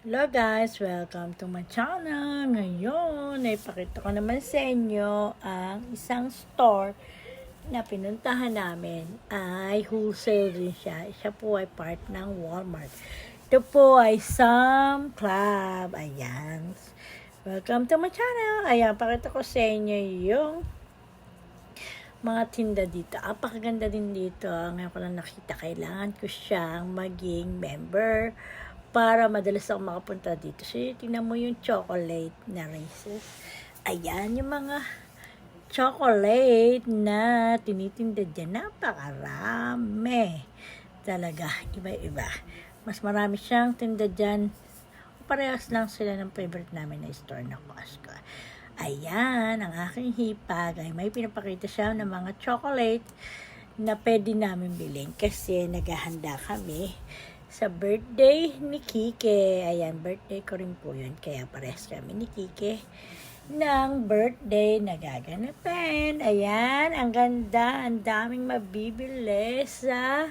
Hello guys! Welcome to my channel! Ngayon, ipakita ko naman sa inyo ang isang store na pinuntahan namin ay wholesale din siya. Siya po ay part ng Walmart. Ito po ay Sam Club. Ayan. Welcome to my channel! Ayan, pakita ko sa inyo yung mga tinda dito. Apakaganda din dito. Ngayon ko lang nakita. Kailangan ko siyang maging member para madalas ako makapunta dito. So, tingnan mo yung chocolate na races. Ayan, yung mga chocolate na tinitinda dyan. Napakarami. Talaga, iba-iba. Mas marami siyang tinda dyan. Parehas lang sila ng favorite namin na store na Costco. Ayan, ang aking hipag ay may pinapakita siya ng mga chocolate na pwede namin bilhin kasi naghahanda kami sa birthday ni Kike. Ayan, birthday ko rin po yun. Kaya parehas kami ni Kike ng birthday na gaganapin. Ayan, ang ganda. Ang daming mabibili sa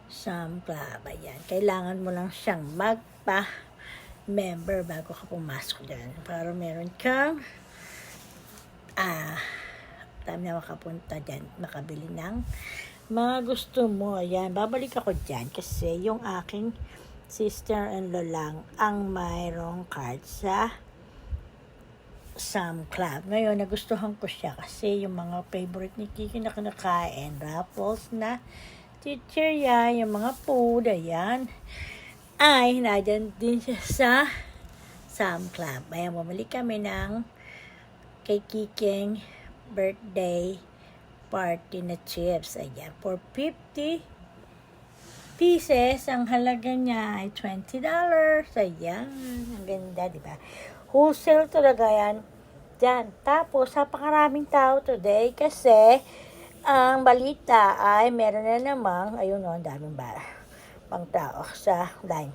Sam Club. Ayan, kailangan mo lang siyang magpa-member bago ka pumasok dyan. Para meron kang time na makapunta dyan, makabili ng mga gusto mo. Ayan, babalik ako dyan kasi yung aking sister-in-law lang ang mayroong card sa Sam Club. Ngayon, nagustuhan ko siya kasi yung mga favorite ni Kiki na kinakain, Ruffles na chichirya, yung mga food, ayan, ay nadyan din siya sa Sam Club. Ayan, bumili kami ng kay Kiking birthday party na chips. Ayan, for 50 pieces, ang halaga niya ay $20. Ayan, ang ganda, di ba? Wholesale talaga yan dyan. Tapos, napakaraming tao today kasi ang balita ay meron na namang, ayun o, ang daming pang tao sa line.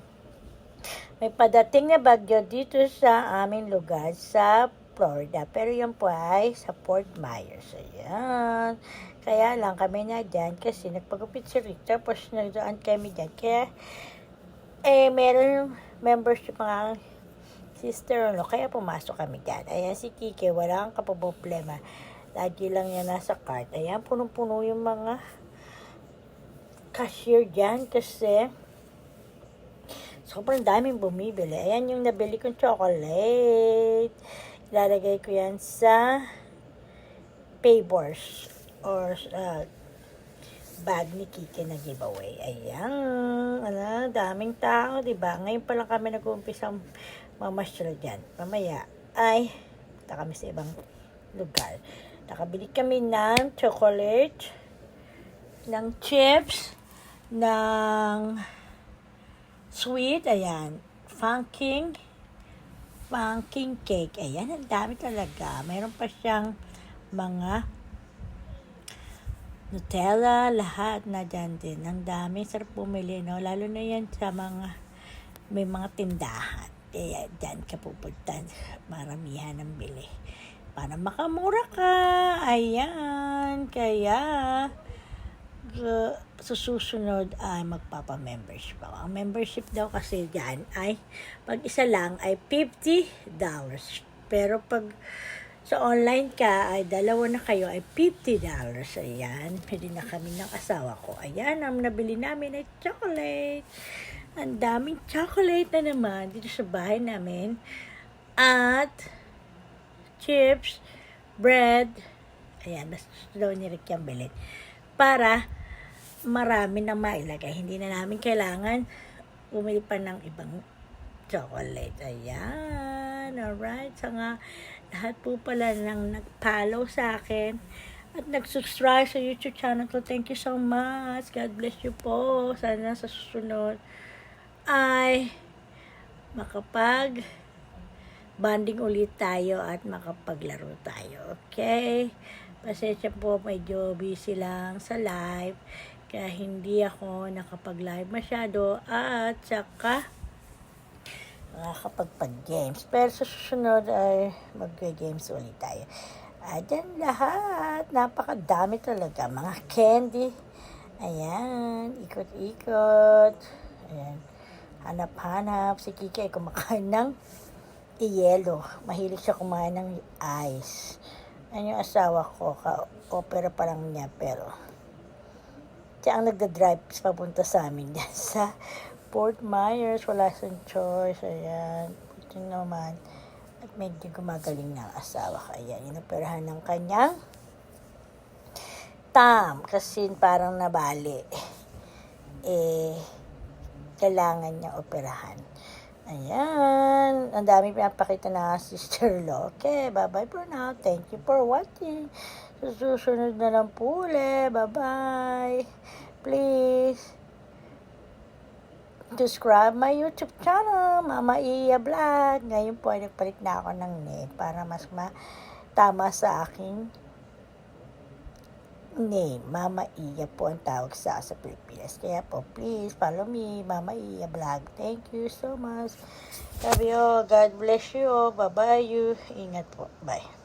May padating na bagyo dito sa aming lugar sa Florida. Pero yan po ay sa Fort Myers. Ayan. Kaya lang kami na dyan kasi nagpagupit si Rick. Tapos nagdaan kami dyan. Kaya, meron membership mga sister-in-law. Kaya pumasok kami dyan. Ayan si Kike, wala kang kapaproblema. Lagi lang yan nasa cart. Ayan, punong-puno yung mga cashier dyan kasi sobrang daming bumibili. Ayan yung nabili kong chocolate. Ilalagay ko yan sa favors or bag ni Kike na giveaway. Ayan. Daming tao, diba? Ngayon pa lang kami nag-uumpisang mamasyal dyan. Mamaya ay punta kami sa ibang lugar. Nakabili kami ng chocolate, ng chips, ng sweet, ayan, funking cake. Ayan, ang dami talaga. Mayroon pa siyang mga Nutella, lahat na dyan din. Ang dami, sarap bumili, no? Lalo na yan sa may mga tindahan. Kaya dyan ka pupunta, maramihan ng bili. Para makamura ka. Ayan, kaya sa susunod ay magpapa-membership ako. Ang membership daw kasi dyan ay pag isa lang ay $50. Pero pag sa online ka ay dalawa na kayo ay $50. Ayan, pwede na kami ng asawa ko. Ayan, ang nabili namin ay chocolate. Ang daming chocolate na naman dito sa bahay namin. At chips, bread. Ayan, basta daw ni Rick yung bilhin. Para marami na mailagay. Hindi na namin kailangan bumili pa ng ibang chocolate. Ayan. Alright. So nga, lahat po pala nang nag-follow sa akin at nag-subscribe sa YouTube channel ko. Thank you so much. God bless you po. Sana sa susunod ay makapag-bonding ulit tayo at makapaglaro tayo. Okay? Pasensya po, medyo busy lang sa live. Kaya hindi ako nakapag-live masyado at saka nakakapagpag-games. Pero sa susunod ay mag-games ulit tayo. Dyan lahat. Napakadami talaga. Mga candy. Ayan. Ikot-ikot. Ayan. hanap-hanap. Si Kiki ay kumakain ng yelo. Mahilig siya kumain ng ice. Ano yung asawa ko, ka-opera pa lang niya, pero siya ang nagda-drive papunta sa amin dyan sa Fort Myers. Wala siyang choice. Ayan. Ito naman. At medyo gumagaling na ang asawa. Kaya inoperahan ng kanyang kasi parang nabali. Kailangan niya operahan. Ayan. Ang dami pinapakita na sister-in-law. Okay, bye-bye for now. Thank you for watching. Susunod na lang po ulit. Bye-bye. Please subscribe my YouTube channel, Mama Iya Vlog. Ngayon po ay nagpalit na ako ng net para mas tama sa aking name. Mama Iya po ang tawag sa Pilipinas. Kaya po, please follow me, Mama Iya Vlog. Thank you so much. Love you. God bless you. Bye-bye you. Ingat po. Bye.